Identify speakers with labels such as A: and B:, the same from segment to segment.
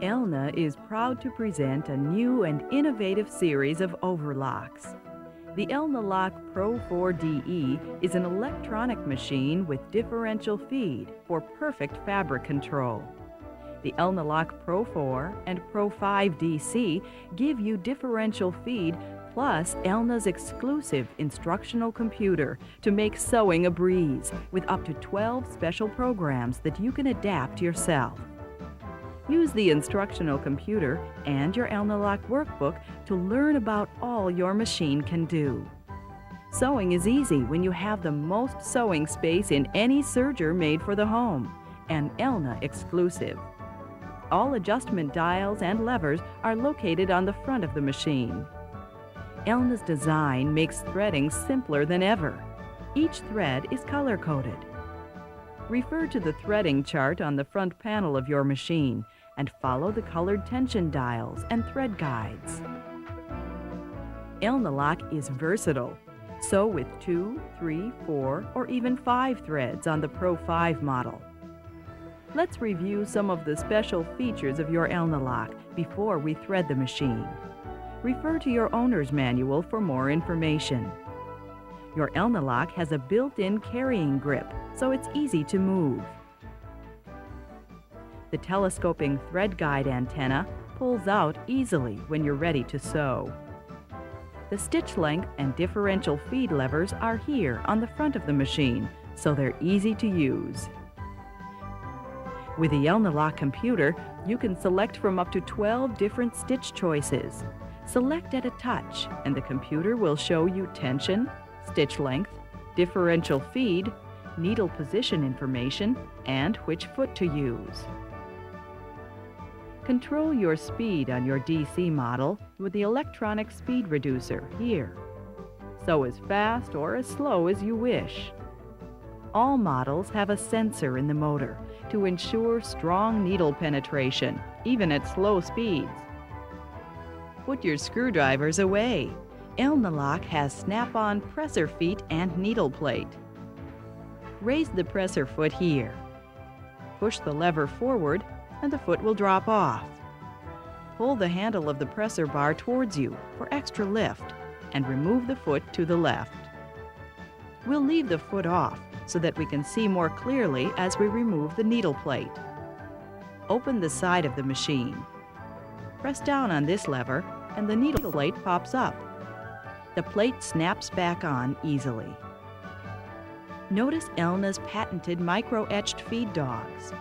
A: Elna is proud to present a new and innovative series of overlocks. The Elna Lock Pro 4DE is an electronic machine with differential feed for perfect fabric control. The Elna Lock Pro 4 and Pro 5 DC give you differential feed plus Elna's exclusive instructional computer to make sewing a breeze with up to 12 special programs that you can adapt yourself. Use the instructional computer and your Elna Lock workbook to learn about all your machine can do. Sewing is easy when you have the most sewing space in any serger made for the home, and Elna exclusive. All adjustment dials and levers are located on the front of the machine. Elna's design makes threading simpler than ever. Each thread is color-coded. Refer to the threading chart on the front panel of your machine and follow the colored tension dials and thread guides. Elna Lock is versatile. Sew with 2, 3, 4, or even 5 threads on the Pro 5 model. Let's review some of the special features of your Elna Lock before we thread the machine. Refer to your owner's manual for more information. Your Elna Lock has a built-in carrying grip, so it's easy to move. The telescoping thread guide antenna pulls out easily when you're ready to sew. The stitch length and differential feed levers are here on the front of the machine, so they're easy to use. With the Elna Lock computer, you can select from up to 12 different stitch choices. Select at a touch, and the computer will show you tension, stitch length, differential feed, needle position information, and which foot to use. Control your speed on your DC model with the electronic speed reducer here. Sew as fast or as slow as you wish. All models have a sensor in the motor to ensure strong needle penetration, even at slow speeds. Put your screwdrivers away. Elna Lock has snap-on presser feet and needle plate. Raise the presser foot here. Push the lever forward and the foot will drop off. Pull the handle of the presser bar towards you for extra lift and remove the foot to the left. We'll leave the foot off so that we can see more clearly as we remove the needle plate. Open the side of the machine. Press down on this lever and the needle plate pops up. The plate snaps back on easily. Notice Elna's patented micro-etched feed dogs.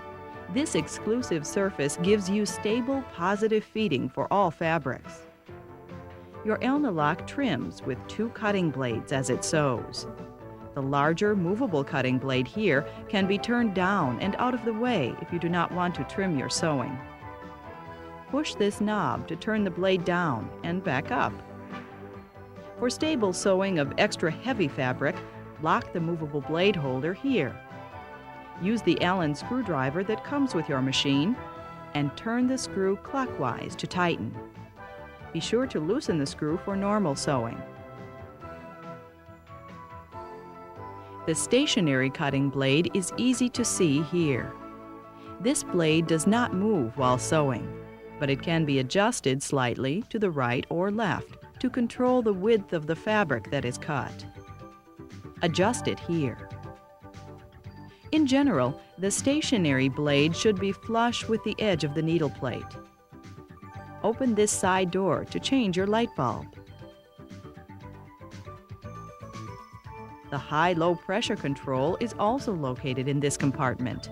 A: This exclusive surface gives you stable, positive feeding for all fabrics. Your Elna Lock trims with 2 cutting blades as it sews. The larger, movable cutting blade here can be turned down and out of the way if you do not want to trim your sewing. Push this knob to turn the blade down and back up. For stable sewing of extra heavy fabric, lock the movable blade holder here. Use the Allen screwdriver that comes with your machine and turn the screw clockwise to tighten. Be sure to loosen the screw for normal sewing. The stationary cutting blade is easy to see here. This blade does not move while sewing, but it can be adjusted slightly to the right or left to control the width of the fabric that is cut. Adjust it here. In general, the stationary blade should be flush with the edge of the needle plate. Open this side door to change your light bulb. The high-low pressure control is also located in this compartment.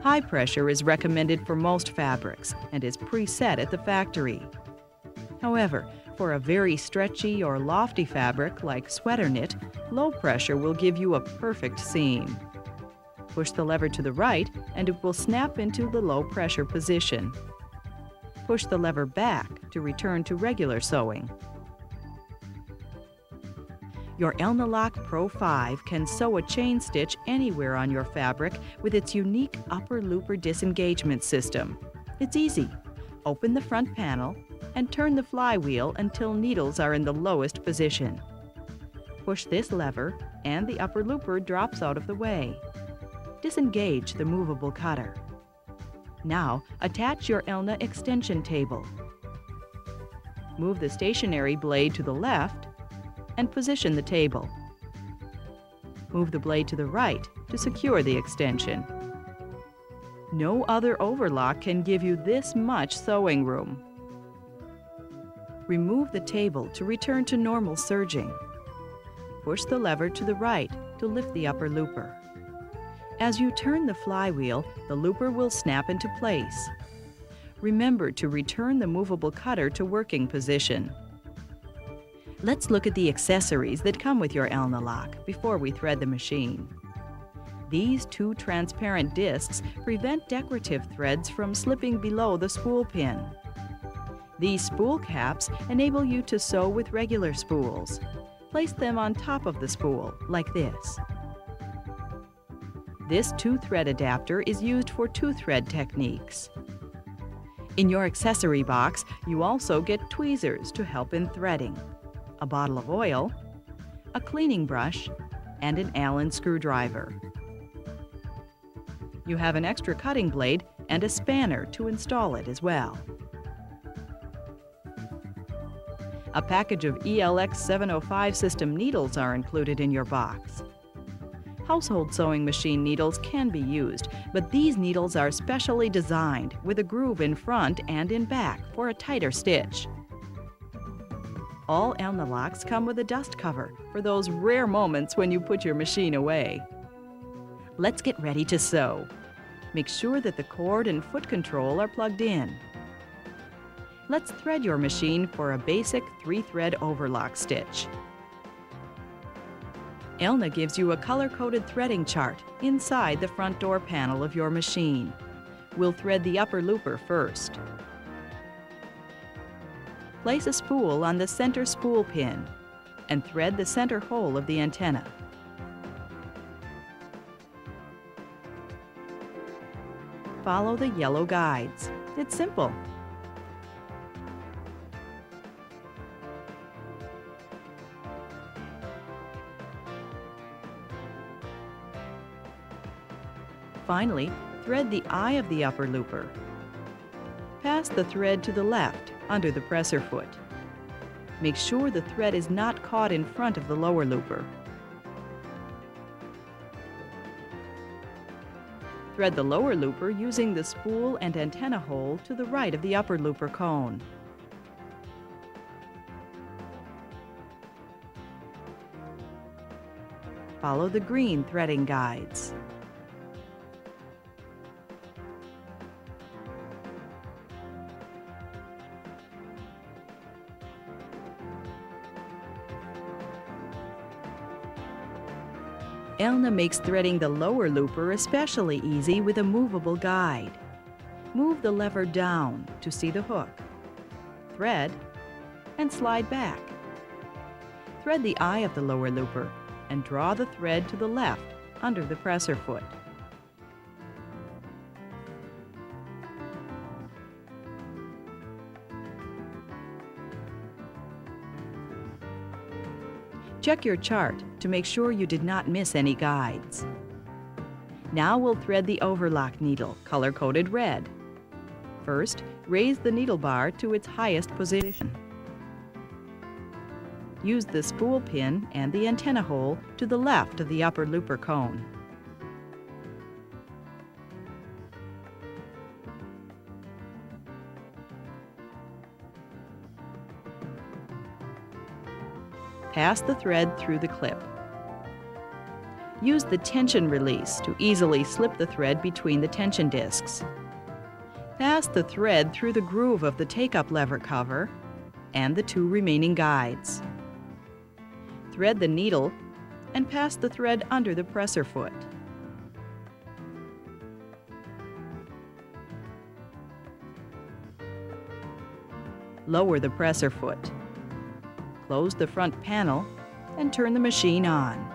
A: High pressure is recommended for most fabrics and is preset at the factory. However, for a very stretchy or lofty fabric like sweater knit, low pressure will give you a perfect seam. Push the lever to the right and it will snap into the low pressure position. Push the lever back to return to regular sewing. Your Elna Lock Pro 5 can sew a chain stitch anywhere on your fabric with its unique upper looper disengagement system. It's easy. Open the front panel and turn the flywheel until needles are in the lowest position. Push this lever and the upper looper drops out of the way. Disengage the movable cutter. Now, attach your ELNA extension table. Move the stationary blade to the left and position the table. Move the blade to the right to secure the extension. No other overlock can give you this much sewing room. Remove the table to return to normal serging. Push the lever to the right to lift the upper looper. As you turn the flywheel, the looper will snap into place. Remember to return the movable cutter to working position. Let's look at the accessories that come with your ELNA lock before we thread the machine. These two transparent discs prevent decorative threads from slipping below the spool pin. These spool caps enable you to sew with regular spools. Place them on top of the spool, like this. This two-thread adapter is used for two-thread techniques. In your accessory box, you also get tweezers to help in threading, a bottle of oil, a cleaning brush, and an Allen screwdriver. You have an extra cutting blade and a spanner to install it as well. A package of ELX 705 system needles are included in your box. Household sewing machine needles can be used, but these needles are specially designed with a groove in front and in back for a tighter stitch. All ELNA locks come with a dust cover for those rare moments when you put your machine away. Let's get ready to sew. Make sure that the cord and foot control are plugged in. Let's thread your machine for a basic 3-thread overlock stitch. ELNA gives you a color-coded threading chart inside the front door panel of your machine. We'll thread the upper looper first. Place a spool on the center spool pin and thread the center hole of the antenna. Follow the yellow guides. It's simple. Finally, thread the eye of the upper looper. Pass the thread to the left under the presser foot. Make sure the thread is not caught in front of the lower looper. Thread the lower looper using the spool and antenna hole to the right of the upper looper cone. Follow the green threading guides. ELNA makes threading the lower looper especially easy with a movable guide. Move the lever down to see the hook. Thread and slide back. Thread the eye of the lower looper and draw the thread to the left under the presser foot. Check your chart to make sure you did not miss any guides. Now we'll thread the overlock needle, color-coded red. First, raise the needle bar to its highest position. Use the spool pin and the antenna hole to the left of the upper looper cone. Pass the thread through the clip. Use the tension release to easily slip the thread between the tension discs. Pass the thread through the groove of the take-up lever cover and the two remaining guides. Thread the needle and pass the thread under the presser foot. Lower the presser foot. Close the front panel and turn the machine on.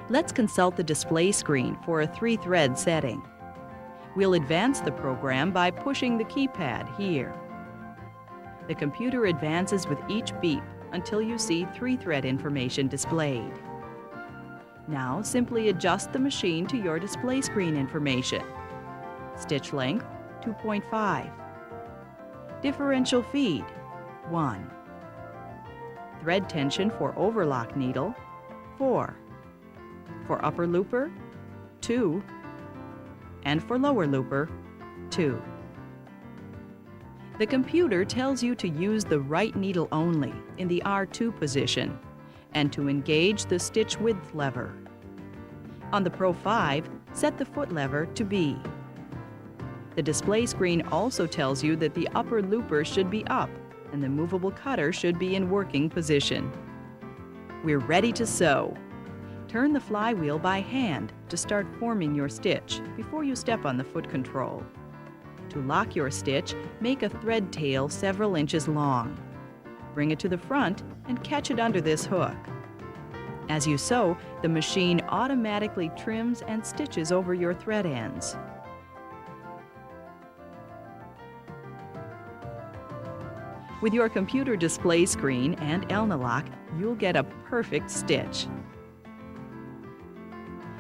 A: Let's consult the display screen for a 3-thread setting. We'll advance the program by pushing the keypad here. The computer advances with each beep until you see 3-thread information displayed. Now simply adjust the machine to your display screen information Stitch length, 2.5. Differential feed, 1. Thread tension for overlock needle, 4. For upper looper, 2. And for lower looper, 2. The computer tells you to use the right needle only in the R2 position and to engage the stitch width lever. On the Pro 5, set the foot lever to B. The display screen also tells you that the upper looper should be up and the movable cutter should be in working position. We're ready to sew. Turn the flywheel by hand to start forming your stitch before you step on the foot control. To lock your stitch, make a thread tail several inches long. Bring it to the front and catch it under this hook. As you sew, the machine automatically trims and stitches over your thread ends. With your computer display screen and Elnalock, you'll get a perfect stitch.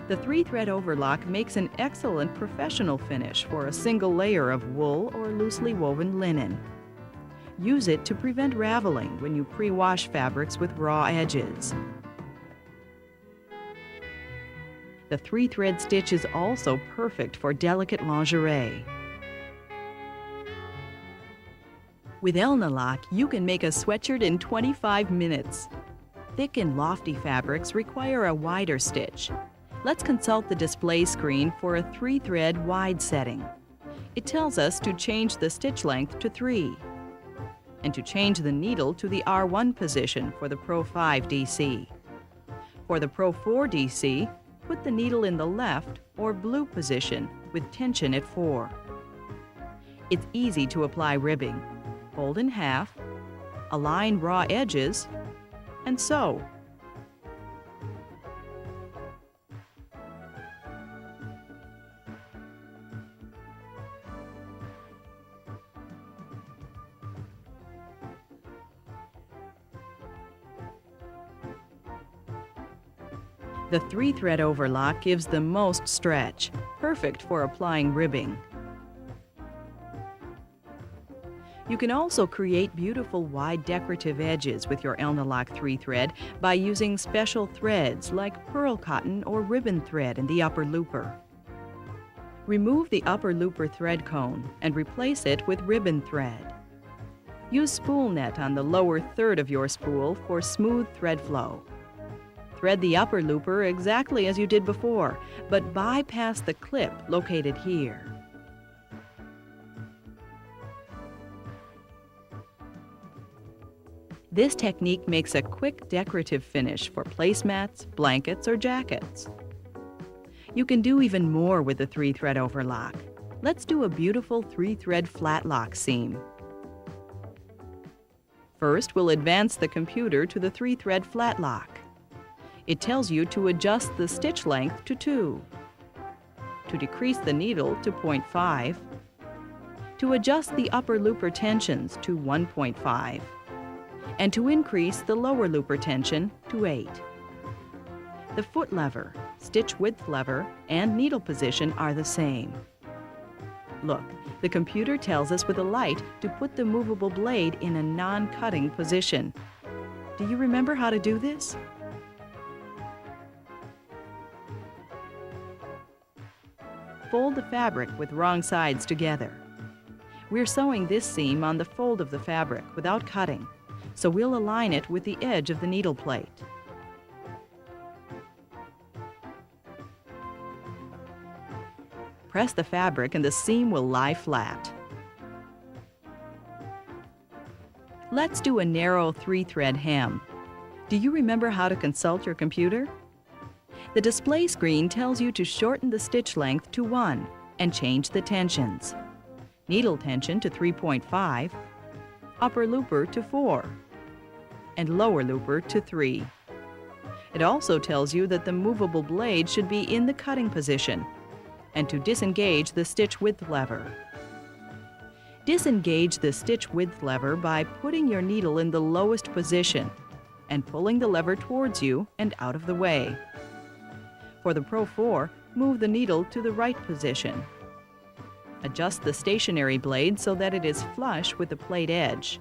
A: The 3-thread overlock makes an excellent professional finish for a single layer of wool or loosely woven linen. Use it to prevent raveling when you pre-wash fabrics with raw edges. The 3-thread stitch is also perfect for delicate lingerie. With Elnalock, you can make a sweatshirt in 25 minutes. Thick and lofty fabrics require a wider stitch. Let's consult the display screen for a 3-thread wide setting. It tells us to change the stitch length to 3 and to change the needle to the R1 position for the Pro 5 DC. For the Pro 4 DC, put the needle in the left or blue position with tension at 4. It's easy to apply ribbing. Fold in half, align raw edges, and sew. The 3-thread overlock gives the most stretch, perfect for applying ribbing. You can also create beautiful wide decorative edges with your Elnalock 3-thread by using special threads like pearl cotton or ribbon thread in the upper looper. Remove the upper looper thread cone and replace it with ribbon thread. Use spool net on the lower third of your spool for smooth thread flow. Thread the upper looper exactly as you did before, but bypass the clip located here. This technique makes a quick decorative finish for placemats, blankets, or jackets. You can do even more with the 3-thread overlock. Let's do a beautiful 3-thread flat lock seam. First, we'll advance the computer to the 3-thread flat lock. It tells you to adjust the stitch length to 2, to decrease the needle to 0.5, to adjust the upper looper tensions to 1.5, and to increase the lower looper tension to 8. The foot lever, stitch width lever, and needle position are the same. Look, the computer tells us with a light to put the movable blade in a non-cutting position. Do you remember how to do this? Fold the fabric with wrong sides together. We're sewing this seam on the fold of the fabric without cutting, so we'll align it with the edge of the needle plate. Press the fabric and the seam will lie flat. Let's do a narrow 3-thread hem. Do you remember how to consult your computer? The display screen tells you to shorten the stitch length to 1 and change the tensions. Needle tension to 3.5, upper looper to 4, and lower looper to 3. It also tells you that the movable blade should be in the cutting position and to disengage the stitch width lever. Disengage the stitch width lever by putting your needle in the lowest position and pulling the lever towards you and out of the way. For the Pro 4, move the needle to the right position. Adjust the stationary blade so that it is flush with the plate edge.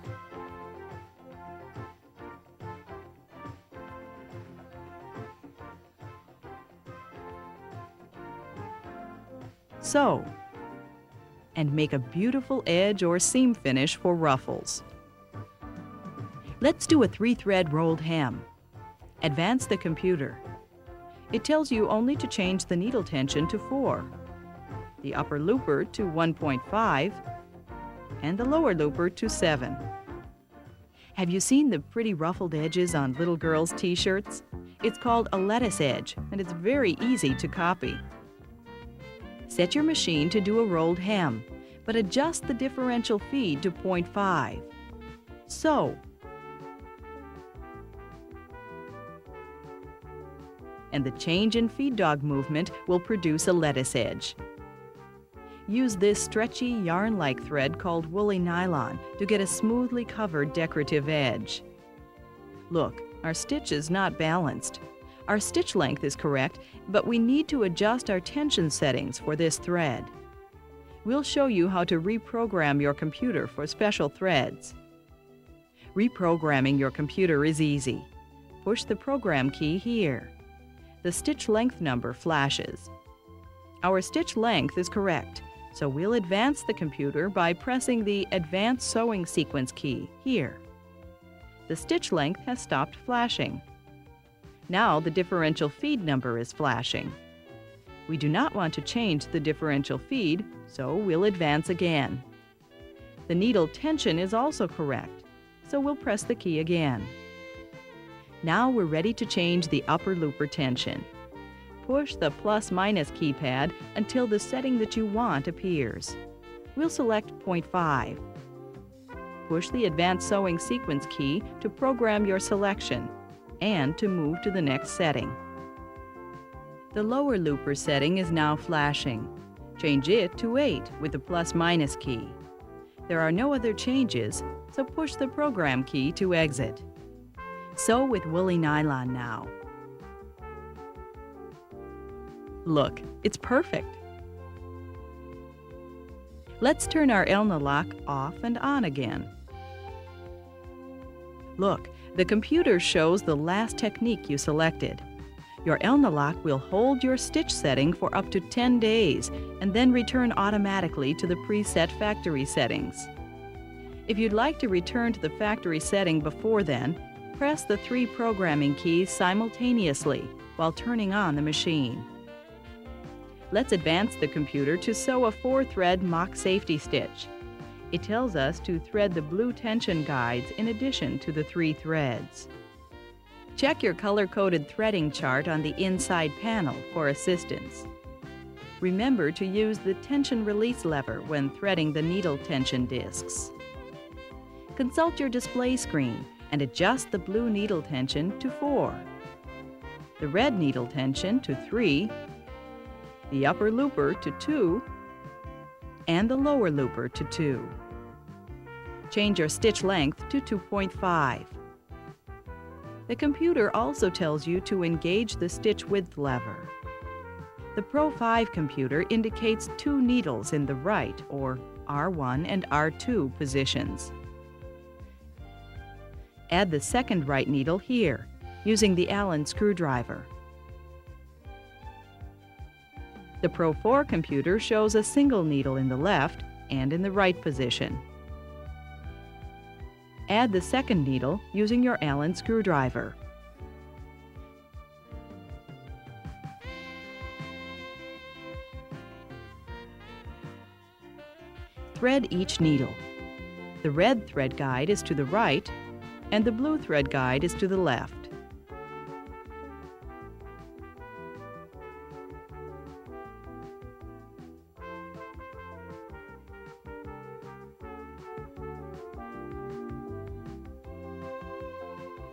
A: Sew, and make a beautiful edge or seam finish for ruffles. Let's do a 3-thread rolled hem. Advance the computer. It tells you only to change the needle tension to 4, the upper looper to 1.5, and the lower looper to 7. Have you seen the pretty ruffled edges on little girls' t-shirts? It's called a lettuce edge, and it's very easy to copy. Set your machine to do a rolled hem, but adjust the differential feed to 0.5. Sew. And the change in feed dog movement will produce a lettuce edge. Use this stretchy yarn-like thread called woolly nylon to get a smoothly covered decorative edge. Look, our stitch is not balanced. Our stitch length is correct, but we need to adjust our tension settings for this thread. We'll show you how to reprogram your computer for special threads. Reprogramming your computer is easy. Push the program key here. The stitch length number flashes. Our stitch length is correct, so we'll advance the computer by pressing the Advanced Sewing Sequence key here. The stitch length has stopped flashing. Now the differential feed number is flashing. We do not want to change the differential feed, so we'll advance again. The needle tension is also correct, so we'll press the key again. Now we're ready to change the upper looper tension. Push the plus/minus keypad until the setting that you want appears. We'll select 0.5. Push the Advanced Sewing Sequence key to program your selection and to move to the next setting. The lower looper setting is now flashing. Change it to 8 with the plus/minus key. There are no other changes, so push the program key to exit. Sew with woolly nylon now. Look, it's perfect. Let's turn our Elna lock off and on again. Look, the computer shows the last technique you selected. Your Elna lock will hold your stitch setting for up to 10 days and then return automatically to the preset factory settings. If you'd like to return to the factory setting before then, press the 3 programming keys simultaneously while turning on the machine. Let's advance the computer to sew a 4-thread mock safety stitch. It tells us to thread the blue tension guides in addition to the 3 threads. Check your color-coded threading chart on the inside panel for assistance. Remember to use the tension release lever when threading the needle tension discs. Consult your display screen and adjust the blue needle tension to 4, the red needle tension to 3, the upper looper to 2, and the lower looper to 2. Change your stitch length to 2.5. The computer also tells you to engage the stitch width lever. The Pro 5 computer indicates 2 needles in the right, or R1 and R2 positions. Add the second right needle here, using the Allen screwdriver. The Pro 4 computer shows a single needle in the left and in the right position. Add the second needle using your Allen screwdriver. Thread each needle. The red thread guide is to the right, and the blue thread guide is to the left.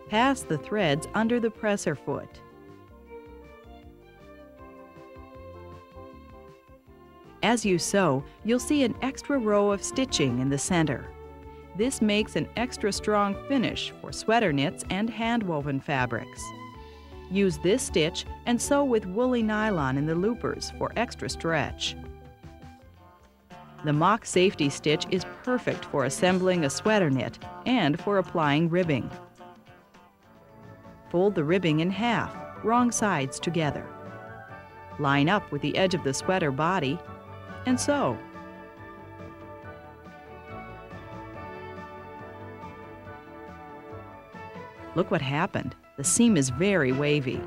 A: Pass the threads under the presser foot. As you sew, you'll see an extra row of stitching in the center. This makes an extra strong finish for sweater knits and hand-woven fabrics. Use this stitch and sew with woolly nylon in the loopers for extra stretch. The mock safety stitch is perfect for assembling a sweater knit and for applying ribbing. Fold the ribbing in half, wrong sides together. Line up with the edge of the sweater body and sew. Look what happened. The seam is very wavy.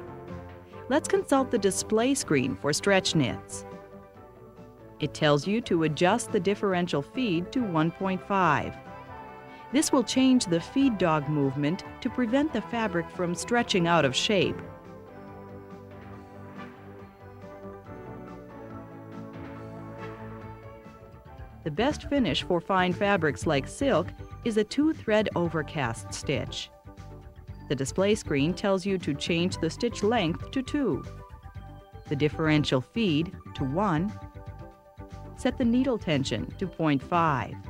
A: Let's consult the display screen for stretch knits. It tells you to adjust the differential feed to 1.5. This will change the feed dog movement to prevent the fabric from stretching out of shape. The best finish for fine fabrics like silk is a 2-thread overcast stitch. The display screen tells you to change the stitch length to 2, the differential feed to 1, set the needle tension to 0.5,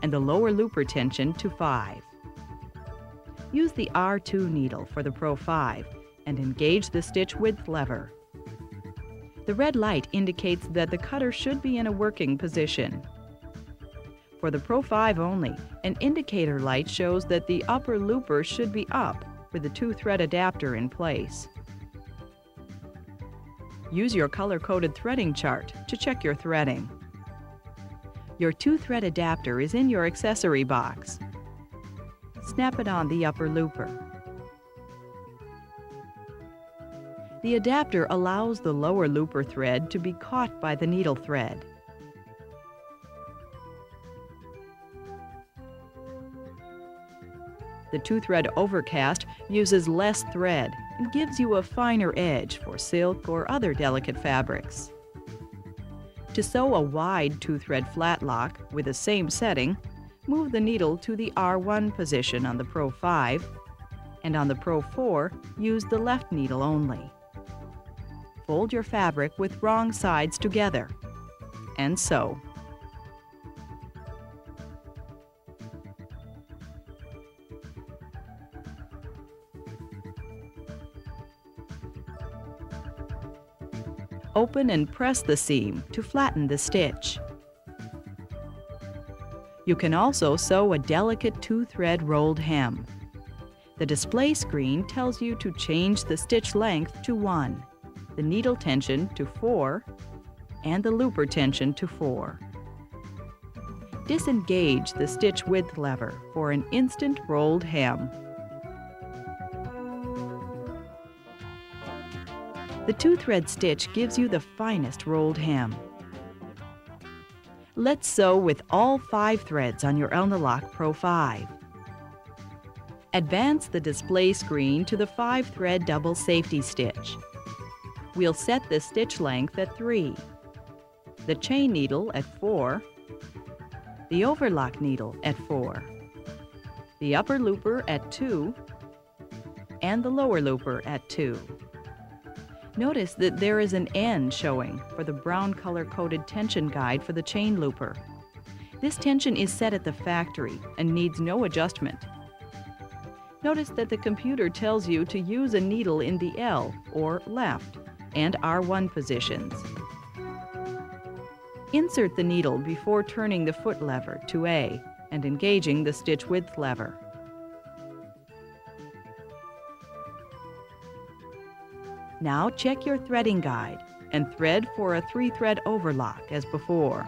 A: and the lower looper tension to 5. Use the R2 needle for the Pro 5 and engage the stitch width lever. The red light indicates that the cutter should be in a working position. For the Pro 5 only, an indicator light shows that the upper looper should be up with the 2-thread adapter in place. Use your color-coded threading chart to check your threading. Your 2-thread adapter is in your accessory box. Snap it on the upper looper. The adapter allows the lower looper thread to be caught by the needle thread. The 2-thread overcast uses less thread and gives you a finer edge for silk or other delicate fabrics. To sew a wide 2-thread flat lock with the same setting, move the needle to the R1 position on the Pro 5, and on the Pro 4, use the left needle only. Fold your fabric with wrong sides together and sew. Open and press the seam to flatten the stitch. You can also sew a delicate 2-thread rolled hem. The display screen tells you to change the stitch length to 1, the needle tension to 4, and the looper tension to 4. Disengage the stitch width lever for an instant rolled hem. The 2-thread stitch gives you the finest rolled hem. Let's sew with all 5 threads on your Elnalock Pro 5. Advance the display screen to the 5-thread double safety stitch. We'll set the stitch length at 3, the chain needle at 4, the overlock needle at 4, the upper looper at 2, and the lower looper at 2. Notice that there is an N showing for the brown color-coded tension guide for the chain looper. This tension is set at the factory and needs no adjustment. Notice that the computer tells you to use a needle in the L or left and R1 positions. Insert the needle before turning the foot lever to A and engaging the stitch width lever. Now check your threading guide and thread for a 3-thread overlock as before.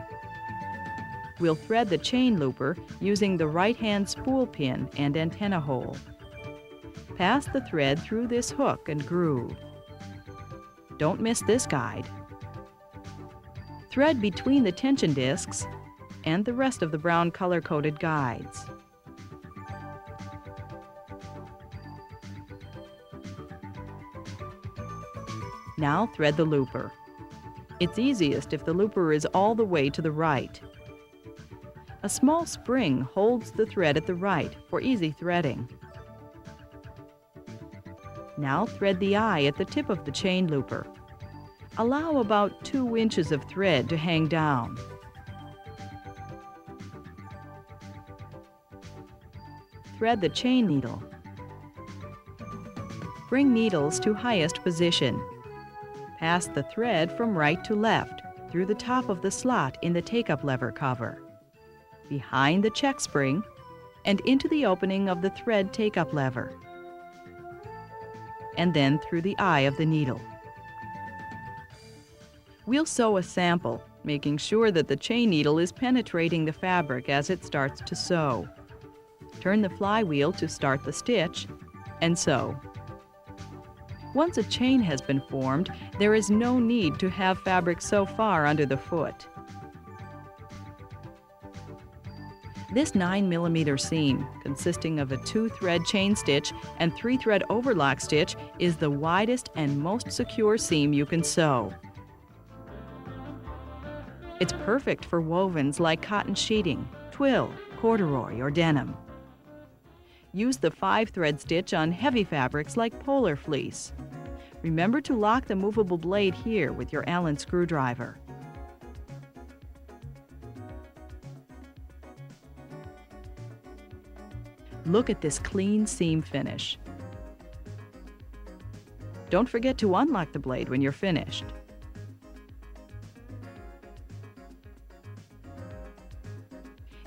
A: We'll thread the chain looper using the right-hand spool pin and antenna hole. Pass the thread through this hook and groove. Don't miss this guide. Thread between the tension discs and the rest of the brown color-coded guides. Now thread the looper. It's easiest if the looper is all the way to the right. A small spring holds the thread at the right for easy threading. Now thread the eye at the tip of the chain looper. Allow about 2 inches of thread to hang down. Thread the chain needle. Bring needles to highest position. Pass the thread from right to left, through the top of the slot in the take-up lever cover, behind the check spring, and into the opening of the thread take-up lever, and then through the eye of the needle. We'll sew a sample, making sure that the chain needle is penetrating the fabric as it starts to sew. Turn the flywheel to start the stitch, and sew. Once a chain has been formed, there is no need to have fabric so far under the foot. This 9mm seam, consisting of a 2-thread chain stitch and 3-thread overlock stitch, is the widest and most secure seam you can sew. It's perfect for wovens like cotton sheeting, twill, corduroy, or denim. Use the 5-thread stitch on heavy fabrics like polar fleece. Remember to lock the movable blade here with your Allen screwdriver. Look at this clean seam finish. Don't forget to unlock the blade when you're finished.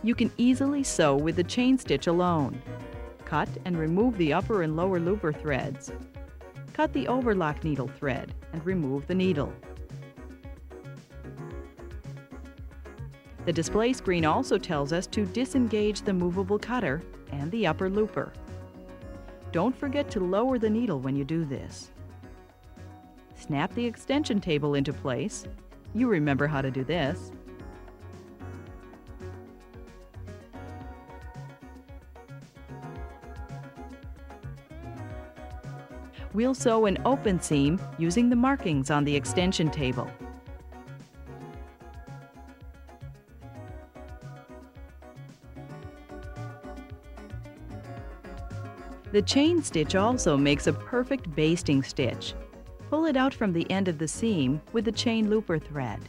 A: You can easily sew with the chain stitch alone. Cut and remove the upper and lower looper threads. Cut the overlock needle thread and remove the needle. The display screen also tells us to disengage the movable cutter and the upper looper. Don't forget to lower the needle when you do this. Snap the extension table into place. You remember how to do this. We'll sew an open seam using the markings on the extension table. The chain stitch also makes a perfect basting stitch. Pull it out from the end of the seam with the chain looper thread.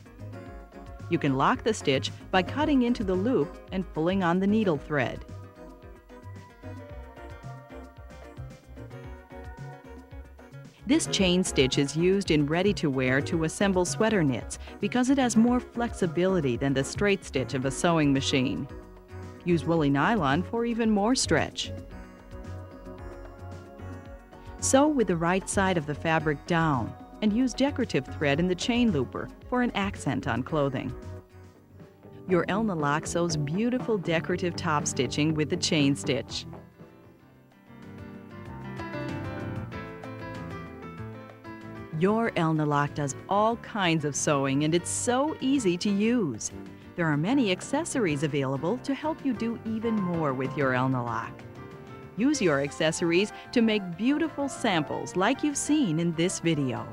A: You can lock the stitch by cutting into the loop and pulling on the needle thread. This chain stitch is used in ready-to-wear to assemble sweater knits because it has more flexibility than the straight stitch of a sewing machine. Use woolly nylon for even more stretch. Sew with the right side of the fabric down and use decorative thread in the chain looper for an accent on clothing. Your Elna Lock sews beautiful decorative top stitching with the chain stitch. Your Elna Lock does all kinds of sewing and it's so easy to use. There are many accessories available to help you do even more with your Elna Lock. Use your accessories to make beautiful samples like you've seen in this video.